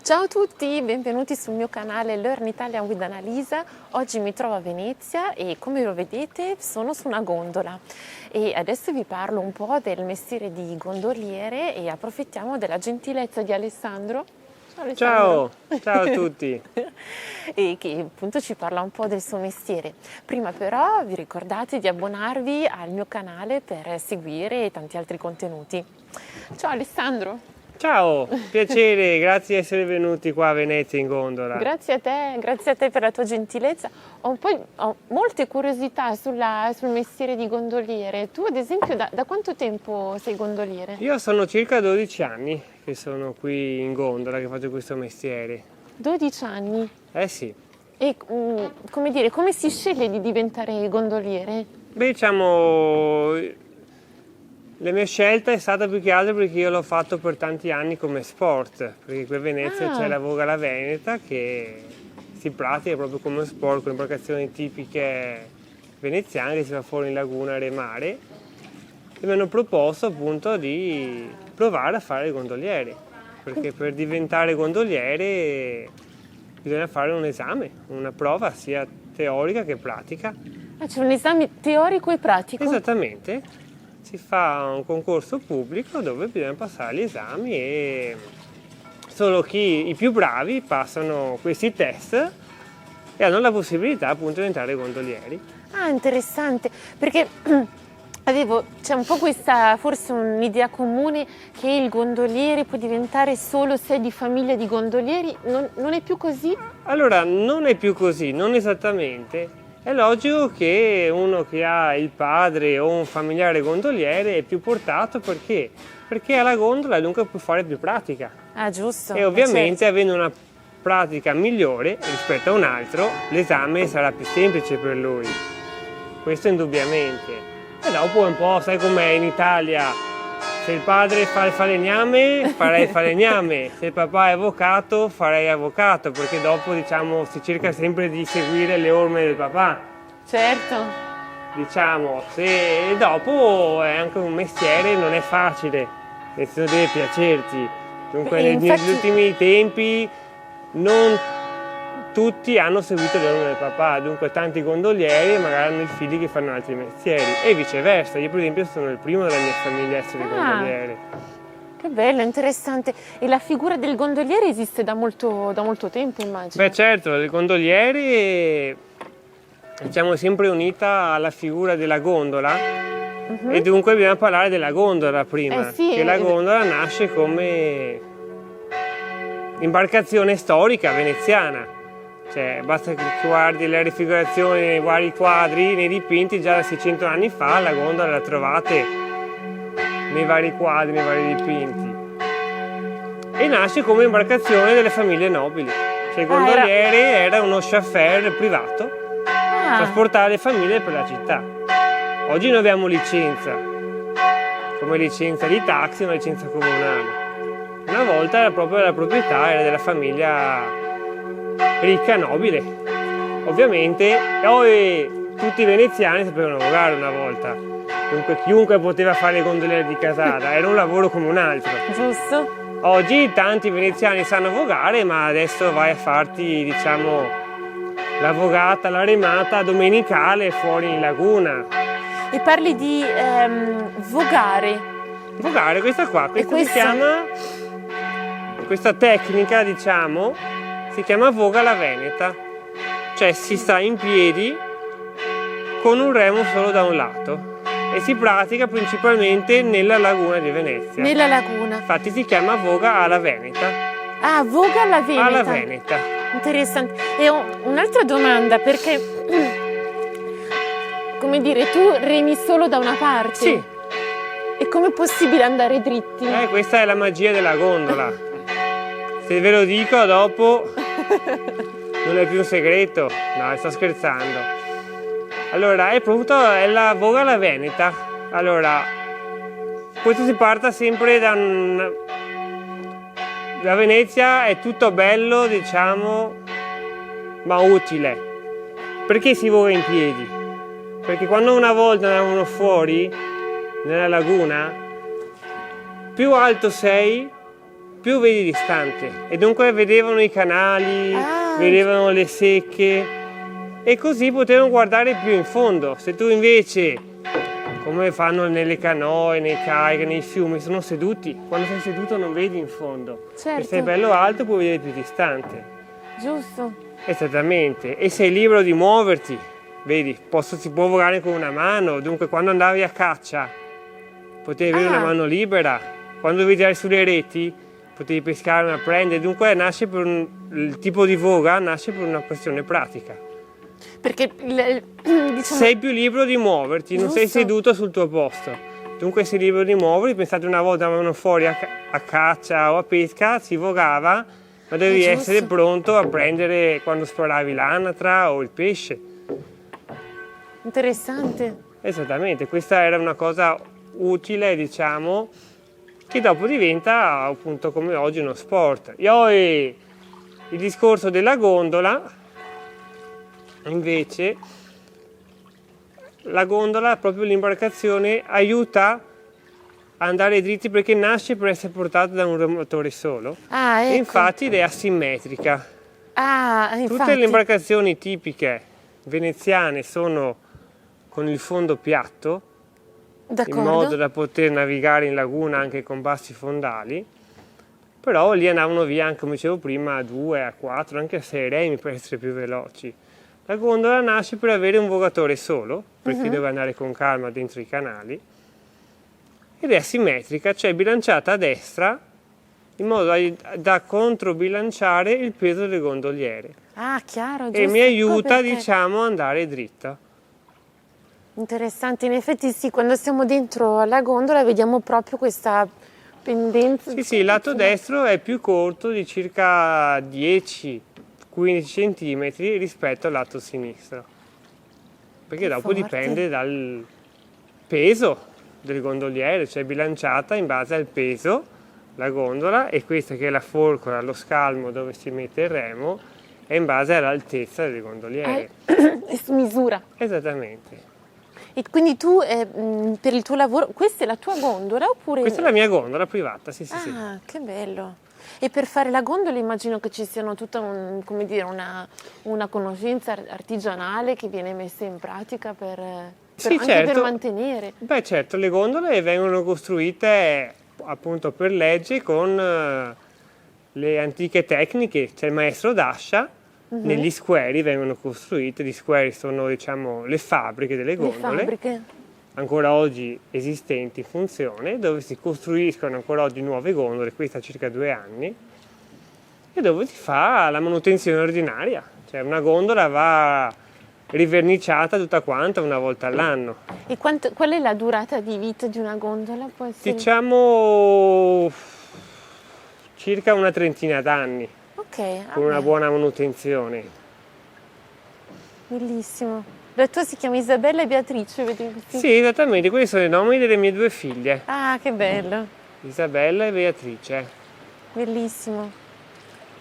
Ciao a tutti, benvenuti sul mio canale Learn Italian with Annalisa. Oggi mi trovo a Venezia e come lo vedete sono su una gondola e adesso vi parlo un po' del mestiere di gondoliere e approfittiamo della gentilezza di Alessandro. Ciao Alessandro. Ciao a tutti. E che appunto ci parla un po' del suo mestiere. Prima però vi ricordate di abbonarvi al mio canale per seguire tanti altri contenuti. Ciao Alessandro. Ciao, piacere, grazie di essere venuti qua a Venezia in gondola. Grazie a te per la tua gentilezza. Ho molte curiosità sul mestiere di gondoliere. Tu ad esempio da quanto tempo sei gondoliere? Io sono circa 12 anni che sono qui in gondola, che faccio questo mestiere. 12 anni? Eh sì. E come si sceglie di diventare gondoliere? Beh, diciamo, la mia scelta è stata più che altro perché io l'ho fatto per tanti anni come sport, perché qui a Venezia c'è la Voga alla Veneta che si pratica proprio come sport con imbarcazioni tipiche veneziane che si va fuori in laguna a remare e mi hanno proposto appunto di provare a fare il gondoliere, perché per diventare gondoliere bisogna fare un esame, una prova sia teorica che pratica. Ah, c'è un esame teorico e pratico? Esattamente. Si fa un concorso pubblico dove bisogna passare gli esami e solo i più bravi passano questi test e hanno la possibilità appunto di diventare gondolieri. Ah, interessante, perché c'è un po' forse un'idea comune che il gondoliere può diventare solo se è di famiglia di gondolieri, non è più così? Allora, non è più così, non esattamente. È logico che uno che ha il padre o un familiare gondoliere è più portato perché ha la gondola e dunque può fare più pratica. Ah, giusto. E ovviamente certo. avendo una pratica migliore rispetto a un altro, l'esame sarà più semplice per lui. Questo indubbiamente. E dopo un po', sai com'è in Italia, se il padre fa il falegname, farei il falegname, se il papà è avvocato, farei avvocato, perché dopo diciamo si cerca sempre di seguire le orme del papà. Certo. Diciamo, se dopo è anche un mestiere, non è facile, nel senso deve piacerti. Dunque negli ultimi tempi non tutti hanno seguito le orme del papà, dunque tanti gondolieri magari hanno i figli che fanno altri mestieri e viceversa. Io per esempio sono il primo della mia famiglia a essere gondoliere. Che bello, interessante. E la figura del gondoliere esiste da molto tempo, immagino? Beh certo, il gondoliere diciamo è sempre unita alla figura della gondola e dunque bisogna parlare della gondola prima, che la gondola nasce come imbarcazione storica veneziana. Cioè, basta che guardi le raffigurazioni nei vari quadri, nei dipinti, già da 600 anni fa la gondola la trovate nei vari quadri, nei vari dipinti. E nasce come imbarcazione delle famiglie nobili. Cioè il gondoliere era uno chauffeur privato, trasportava le famiglie per la città. Oggi noi abbiamo licenza, come licenza di taxi, una licenza comunale. Una volta era proprio la proprietà, era della famiglia ricca, nobile. Ovviamente tutti i veneziani sapevano vogare una volta, dunque chiunque poteva fare il gondoliere di casata, era un lavoro come un altro. Giusto. Oggi tanti veneziani sanno vogare, ma adesso vai a farti, diciamo, la vogata, la remata domenicale fuori in laguna. E parli di vogare. Vogare, questa si chiama, questa tecnica, diciamo, si chiama voga alla veneta, cioè si sta in piedi con un remo solo da un lato e si pratica principalmente nella laguna di Venezia. Nella laguna. Infatti si chiama voga alla veneta. Ah, voga alla veneta. Alla veneta. Interessante. E ho un'altra domanda, perché come dire, tu remi solo da una parte? Sì. E com'è possibile andare dritti? Questa è la magia della gondola. Se ve lo dico dopo non è più un segreto, no, sto scherzando. Allora, è la voga alla veneta. Allora, questo si parte sempre da Venezia, è tutto bello, diciamo, ma utile. Perché si voga in piedi? Perché quando una volta andavano fuori, nella laguna, più alto sei, più vedi distante e dunque vedevano i canali, vedevano le secche e così potevano guardare più in fondo. Se tu invece, come fanno nelle canoe, nei kayak, nei fiumi, sono seduti, quando sei seduto non vedi in fondo. Certo. Se sei bello alto puoi vedere più distante. Giusto. Esattamente, e sei libero di muoverti, vedi, si può volare con una mano, dunque quando andavi a caccia potevi avere una mano libera, quando dovevi tirare sulle reti potevi pescare una prende, dunque il tipo di voga nasce per una questione pratica. Perché diciamo... sei più libero di muoverti, Giusto. non sei seduto sul tuo posto, dunque sei libero di muoverti. Pensate, una volta andavano fuori a caccia o a pesca, si vogava, ma devi essere pronto a prendere quando sparavi l'anatra o il pesce. Interessante. Esattamente, questa era una cosa utile, diciamo, che dopo diventa appunto come oggi uno sport. Il discorso della gondola, invece, la gondola, proprio l'imbarcazione, aiuta a andare dritti perché nasce per essere portata da un remotore solo. Ecco. E infatti è asimmetrica. Infatti. Tutte le imbarcazioni tipiche veneziane sono con il fondo piatto, D'accordo. in modo da poter navigare in laguna anche con bassi fondali, però lì andavano via anche, come dicevo prima, a 2, a 4, anche a 6 remi per essere più veloci. La gondola nasce per avere un vogatore solo, per chi deve andare con calma dentro i canali, ed è asimmetrica, cioè bilanciata a destra in modo da controbilanciare il peso del gondoliere. Chiaro, giusto. E mi aiuta, perché... diciamo, ad andare dritta. Interessante, in effetti sì, quando siamo dentro la gondola vediamo proprio questa pendenza. Sì, il lato destro è più corto di circa 10-15 cm rispetto al lato sinistro, perché dopo dipende dal peso del gondoliere, cioè bilanciata in base al peso la gondola, e questa che è la forcola, lo scalmo dove si mette il remo, è in base all'altezza del gondoliere. È su misura. Esattamente. E quindi tu, per il tuo lavoro, questa è la tua gondola oppure... Questa è la mia gondola privata, sì. Che bello. E per fare la gondola immagino che ci siano tutta una conoscenza artigianale che viene messa in pratica anche per mantenere. Beh, certo, le gondole vengono costruite appunto per legge con le antiche tecniche. C'è il maestro d'ascia. Negli squari vengono costruite, gli squari sono, diciamo, le fabbriche delle gondole, ancora oggi esistenti in funzione, dove si costruiscono ancora oggi nuove gondole, questa ha circa 2 anni, e dove si fa la manutenzione ordinaria, cioè una gondola va riverniciata tutta quanta una volta all'anno. E qual è la durata di vita di una gondola? Può essere... Diciamo circa una trentina d'anni. Con una buona manutenzione. Bellissimo. La tua si chiama Isabella e Beatrice, vedi? Sì, esattamente, questi sono i nomi delle mie 2 figlie. Che bello. Isabella e Beatrice. Bellissimo.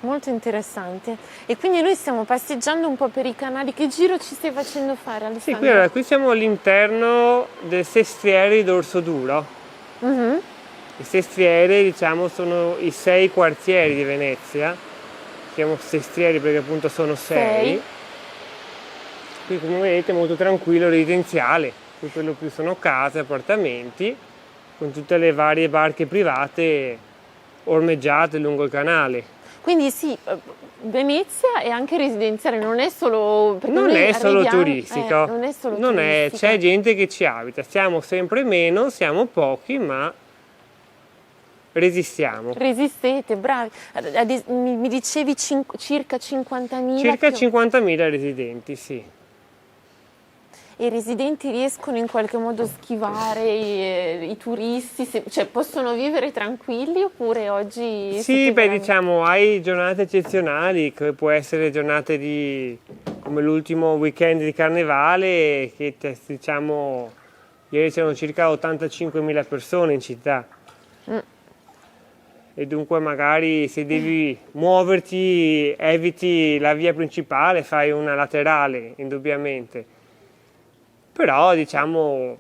Molto interessante. E quindi noi stiamo passeggiando un po' per i canali. Che giro ci stai facendo fare, Alessandro? Sì, qui siamo all'interno del sestriere di Dorso Duro. I sestrieri, diciamo, sono i 6 quartieri di Venezia. Chiamo sestrieri perché appunto sono 6. Qui, come vedete, è molto tranquillo, residenziale. Qui per lo più sono case, appartamenti, con tutte le varie barche private ormeggiate lungo il canale. Quindi sì, Venezia è anche residenziale, non è solo... Non è solo turistico. Non è solo turistico. C'è gente che ci abita. Siamo sempre meno, siamo pochi, ma resistiamo. Resistete, bravi. Mi dicevi circa 50.000? Circa 50.000 residenti, sì. E i residenti riescono in qualche modo a schivare i turisti? Cioè possono vivere tranquilli oppure oggi... Sì, diciamo, hai giornate eccezionali, che può essere giornate come l'ultimo weekend di Carnevale, che diciamo, ieri c'erano circa 85.000 persone in città. E dunque magari se devi muoverti eviti la via principale, fai una laterale, indubbiamente. Però diciamo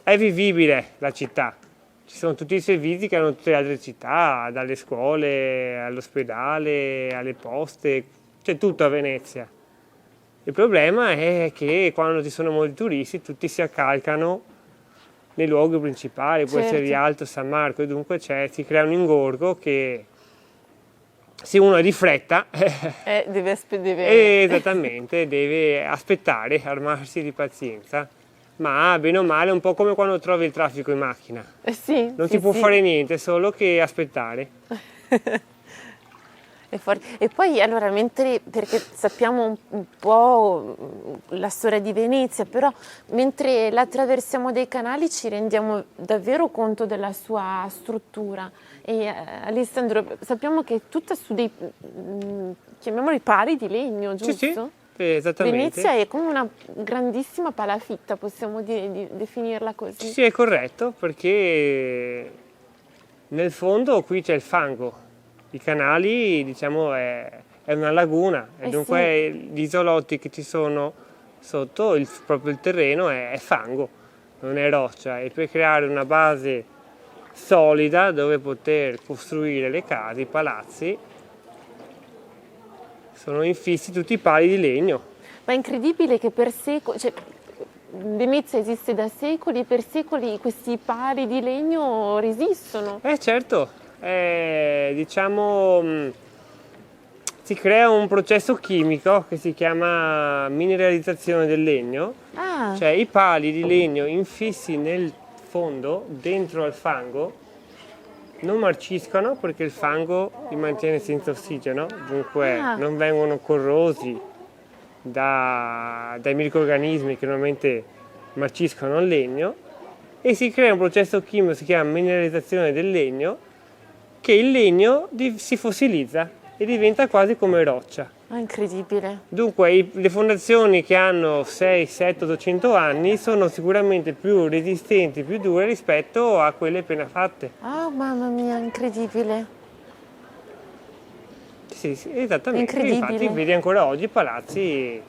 è vivibile la città, ci sono tutti i servizi che hanno tutte le altre città, dalle scuole all'ospedale, alle poste, c'è tutto a Venezia. Il problema è che quando ci sono molti turisti tutti si accalcano nei luoghi principali, può essere Rialto, San Marco, e dunque si crea un ingorgo che se uno è di fretta esattamente, deve aspettare, armarsi di pazienza. Ma bene o male è un po' come quando trovi il traffico in macchina. Non si può fare niente, solo che aspettare. E poi allora, perché sappiamo un po' la storia di Venezia, però mentre la attraversiamo dei canali ci rendiamo davvero conto della sua struttura. E Alessandro, sappiamo che è tutta su dei, chiamiamoli pali di legno, giusto? Sì. Esattamente. Venezia è come una grandissima palafitta, possiamo dire, di definirla così. Sì, è corretto, perché nel fondo qui c'è il fango. I canali, diciamo, è una laguna, e dunque gli isolotti che ci sono sotto, proprio il terreno è fango, non è roccia. E per creare una base solida dove poter costruire le case, i palazzi, sono infissi tutti i pali di legno. Ma è incredibile che per secoli, Venezia esiste da secoli e per secoli questi pali di legno resistono. Certo, diciamo si crea un processo chimico che si chiama mineralizzazione del legno, cioè i pali di legno infissi nel fondo, dentro al fango, non marciscono perché il fango li mantiene senza ossigeno, dunque non vengono corrosi dai microrganismi che normalmente marciscono il legno, e si crea un processo chimico che si chiama mineralizzazione del legno, che il legno si fossilizza e diventa quasi come roccia. Incredibile. Dunque le fondazioni che hanno 6, 7, 800 anni sono sicuramente più resistenti, più dure rispetto a quelle appena fatte. Mamma mia, incredibile. Sì, esattamente. Incredibile. Infatti vedi ancora oggi palazzi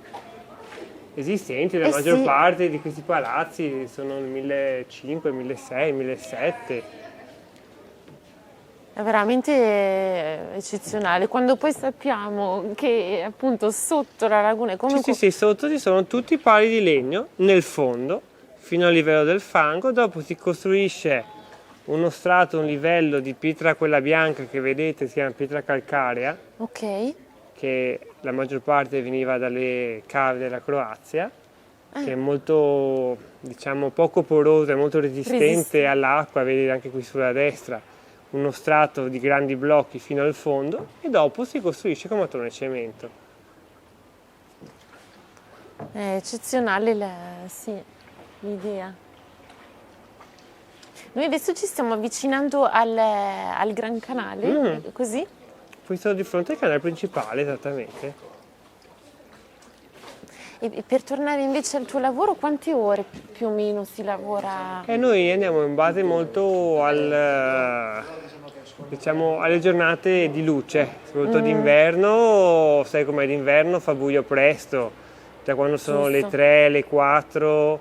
esistenti, la maggior parte di questi palazzi sono nel 1500, 1600, 1700. È veramente eccezionale. Quando poi sappiamo che appunto sotto la laguna è come... Sì, sotto ci sono tutti i pali di legno nel fondo, fino al livello del fango, dopo si costruisce uno strato, un livello di pietra, quella bianca che vedete, si chiama pietra calcarea, che la maggior parte veniva dalle cave della Croazia, che è molto, diciamo, poco porosa, molto resistente all'acqua, vedete anche qui sulla destra, uno strato di grandi blocchi fino al fondo, e dopo si costruisce con mattone e cemento. È eccezionale l'idea. Noi adesso ci stiamo avvicinando al Gran Canale, così? Qui sono di fronte al canale principale, esattamente. E per tornare invece al tuo lavoro, quante ore più o meno si lavora? Noi andiamo in base molto diciamo, alle giornate di luce, soprattutto d'inverno. Sai com'è d'inverno, fa buio presto, da quando sono le 3, le 4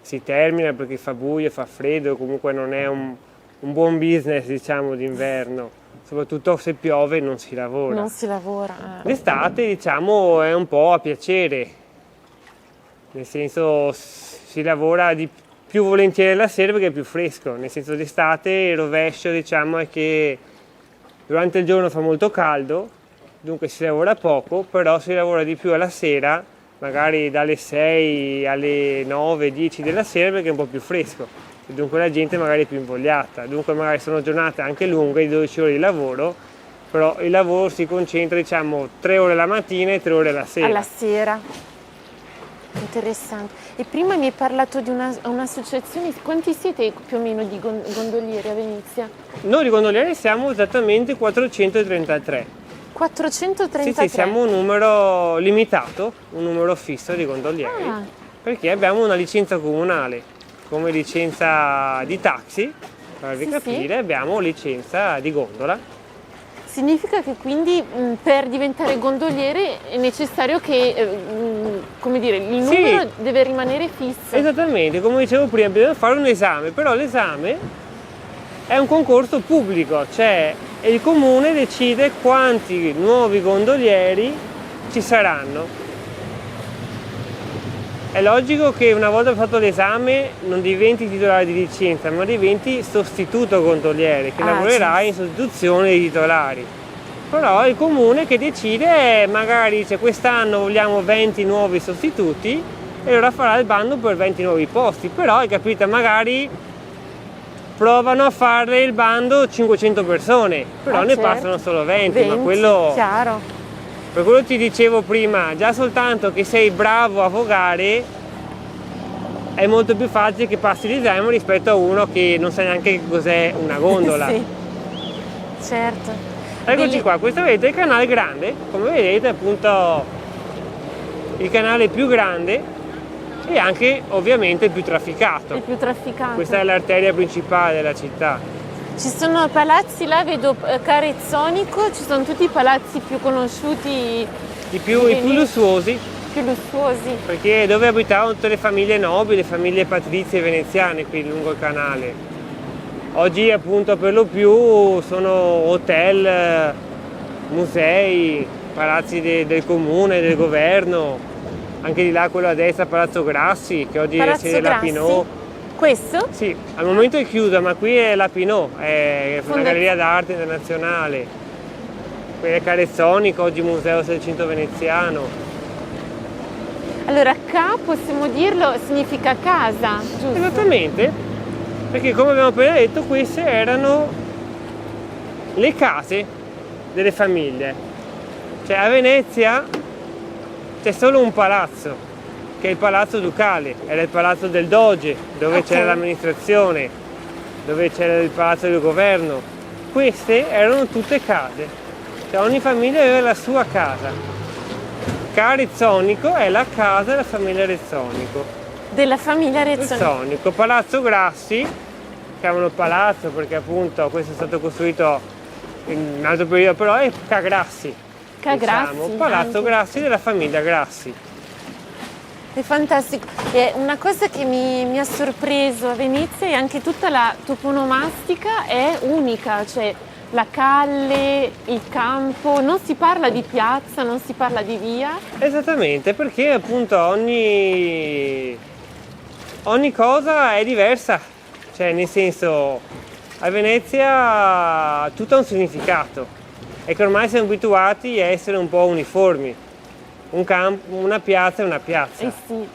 si termina perché fa buio, fa freddo, comunque non è un buon business, diciamo, d'inverno. Soprattutto se piove non si lavora. Non si lavora. L'estate, diciamo, è un po' a piacere, nel senso si lavora più volentieri la sera perché è più fresco, nel senso d'estate il rovescio, diciamo, è che durante il giorno fa molto caldo, dunque si lavora poco, però si lavora di più alla sera, magari dalle 6 alle 9, 10 della sera perché è un po' più fresco. Dunque la gente magari è più invogliata, dunque magari sono giornate anche lunghe di 12 ore di lavoro, però il lavoro si concentra, diciamo, 3 ore la mattina e 3 ore la sera. Alla sera. Interessante. E prima mi hai parlato di un'associazione, quanti siete più o meno di gondolieri a Venezia? Noi di gondolieri siamo esattamente 433. 433? Sì, siamo un numero limitato, un numero fisso di gondolieri, perché abbiamo una licenza comunale. Come licenza di taxi, per farvi capire, abbiamo licenza di gondola. Significa che quindi per diventare gondoliere è necessario che, come dire, il numero deve rimanere fisso. Esattamente, come dicevo prima, bisogna fare un esame, però l'esame è un concorso pubblico, cioè il comune decide quanti nuovi gondolieri ci saranno. È logico che una volta fatto l'esame non diventi titolare di licenza, ma diventi sostituto gondoliere, che lavorerà in sostituzione dei titolari. Però il comune che decide, magari se quest'anno vogliamo 20 nuovi sostituti, e allora farà il bando per 20 nuovi posti. Però hai capito, magari provano a fare il bando 500 persone, però ne passano solo 20, ma quello... Chiaro. Per quello ti dicevo prima, già soltanto che sei bravo a vogare è molto più facile che passi l'esame rispetto a uno che non sa neanche cos'è una gondola. Sì, certo. Eccoci qua, questo vedete il canale grande, come vedete appunto il canale più grande e anche ovviamente il più trafficato. Il più trafficato. Questa è l'arteria principale della città. Ci sono palazzi là, vedo Carezzonico, ci sono tutti i palazzi più conosciuti. I più lussuosi. Più lussuosi. Perché dove abitavano tutte le famiglie nobili, le famiglie patrizie veneziane qui lungo il canale. Oggi appunto per lo più sono hotel, musei, palazzi del comune, del governo. Anche di là quello a destra, Palazzo Grassi, che oggi è sede della Pinot. Questo? Sì, al momento è chiusa, ma qui è la Pinot, è una galleria d'arte internazionale. Qui è Carezzonico, oggi Museo Seicento Veneziano. Allora, K, possiamo dirlo, significa casa, giusto? Esattamente, perché come abbiamo appena detto, queste erano le case delle famiglie. Cioè a Venezia c'è solo un palazzo, che è il Palazzo Ducale, era il palazzo del Doge, dove c'era l'amministrazione, dove c'era il palazzo del governo. Queste erano tutte case, cioè ogni famiglia aveva la sua casa. Carezzonico è la casa della famiglia Rezzonico. Della famiglia Rezzonico. Palazzo Grassi, chiamano palazzo perché appunto questo è stato costruito in un altro periodo, però è Cagrassi. Diciamo, Palazzo anche. Grassi della famiglia Grassi. È fantastico. E una cosa che mi ha sorpreso a Venezia è anche tutta la toponomastica è unica, cioè la calle, il campo, non si parla di piazza, non si parla di via. Esattamente, perché appunto ogni cosa è diversa, cioè nel senso a Venezia tutto ha un significato e che ormai siamo abituati a essere un po' uniformi. Una piazza è una piazza, sì.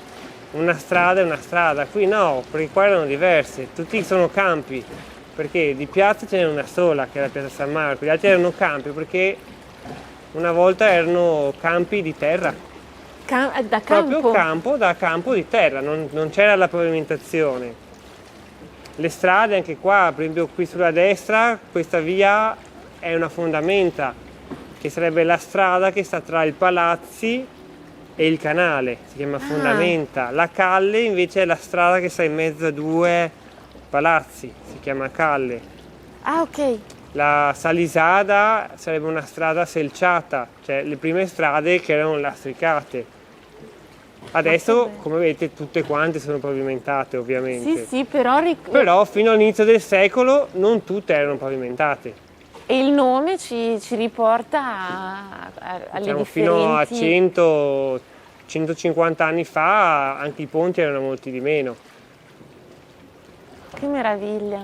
Una strada è una strada, qui no, perché qua erano diverse, tutti sono campi, perché di piazza ce n'è una sola, che è la piazza San Marco, gli altri erano campi, perché una volta erano campi di terra. Da campo? Proprio da campo di terra, non c'era la pavimentazione. Le strade anche qua, per esempio qui sulla destra, questa via è una fondamenta, che sarebbe la strada che sta tra i palazzi e il canale, si chiama fondamenta. La calle invece è la strada che sta in mezzo a due palazzi, si chiama calle. Ah, ok. La Salisada sarebbe una strada selciata, cioè le prime strade che erano lastricate. Adesso, come vedete, tutte quante sono pavimentate ovviamente. Sì, però fino all'inizio del secolo non tutte erano pavimentate. E il nome ci riporta alle diciamo, differenti... Fino a 100, 150 anni fa anche i ponti erano molti di meno. Che meraviglia!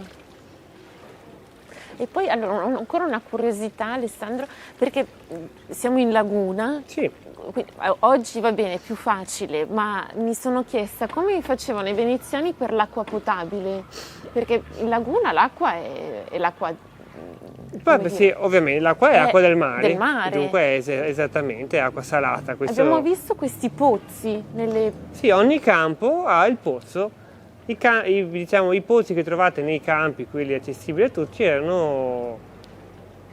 E poi allora, ho ancora una curiosità, Alessandro, perché siamo in laguna. Sì. Quindi, oggi va bene, è più facile, ma mi sono chiesta come facevano i veneziani per l'acqua potabile, perché in laguna l'acqua è l'acqua... Sì, ovviamente l'acqua è acqua del mare. Del mare. Dunque è esattamente acqua salata. Abbiamo visto questi pozzi nelle... Sì, ogni campo ha il pozzo. I pozzi che trovate nei campi, quelli accessibili a tutti, erano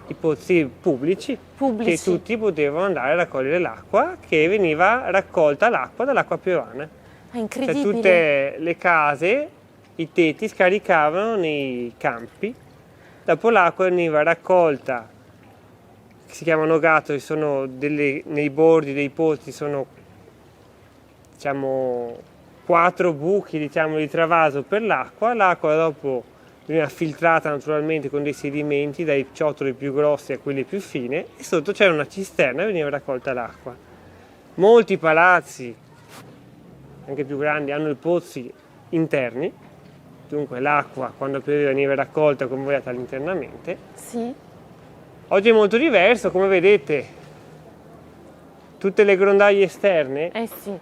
i pozzi pubblici, che tutti potevano andare a raccogliere l'acqua, che veniva raccolta dall'acqua piovana. È incredibile. Cioè tutte le case, i tetti scaricavano nei campi, dopo l'acqua veniva raccolta, che si chiamano gatoli, sono nei bordi dei pozzi, sono diciamo 4 buchi di travaso per l'acqua dopo viene filtrata naturalmente con dei sedimenti, dai ciottoli più grossi a quelli più fine, e sotto c'era una cisterna e veniva raccolta l'acqua. Molti palazzi, anche più grandi, hanno i pozzi interni, dunque l'acqua quando pioveva veniva raccolta e convogliata all'internamente. Sì. Oggi è molto diverso, come vedete, tutte le grondaie esterne, Eh sì.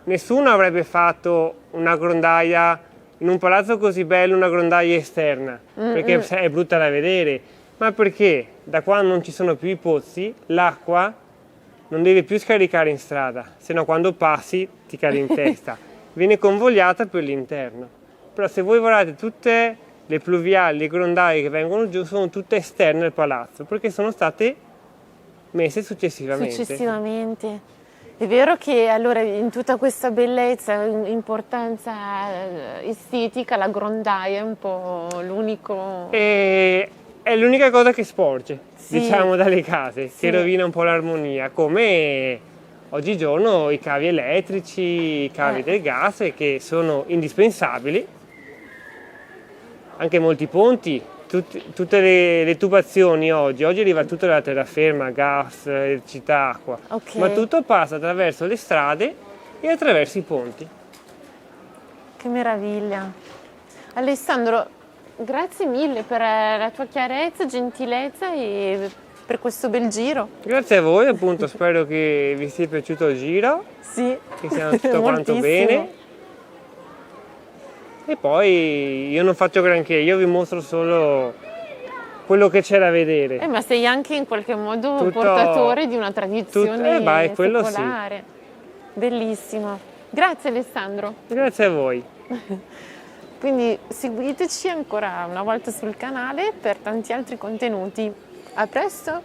nessuno avrebbe fatto una grondaia in un palazzo così bello, una grondaia esterna, perché è brutta da vedere, ma perché da quando non ci sono più i pozzi, l'acqua non deve più scaricare in strada, se no quando passi ti cade in testa, viene convogliata per l'interno. Però se voi guardate tutte le pluviali, le grondaie che vengono giù, sono tutte esterne al palazzo, perché sono state messe successivamente. È vero che allora in tutta questa bellezza, importanza estetica, la grondaia è un po' l'unico... E è l'unica cosa che sporge, Sì. diciamo, dalle case, Sì. che rovina un po' l'armonia, come oggigiorno i cavi elettrici, i cavi del gas, che sono indispensabili, anche molti ponti, tutte le tubazioni oggi arriva tutto dalla terraferma, gas, elettricità, acqua, Ok. ma tutto passa attraverso le strade e attraverso i ponti. Che meraviglia! Alessandro, grazie mille per la tua chiarezza, gentilezza e per questo bel giro. Grazie a voi, appunto, spero che vi sia piaciuto il giro, Sì, che sia tutto quanto moltissimo. bene. E poi io non faccio granché, io vi mostro solo quello che c'è da vedere. Ma sei anche in qualche modo Tutto- portatore di una tradizione quello sì. secolare. Bellissimo. Grazie Alessandro. Grazie a voi. Quindi seguiteci ancora una volta sul canale per tanti altri contenuti. A presto!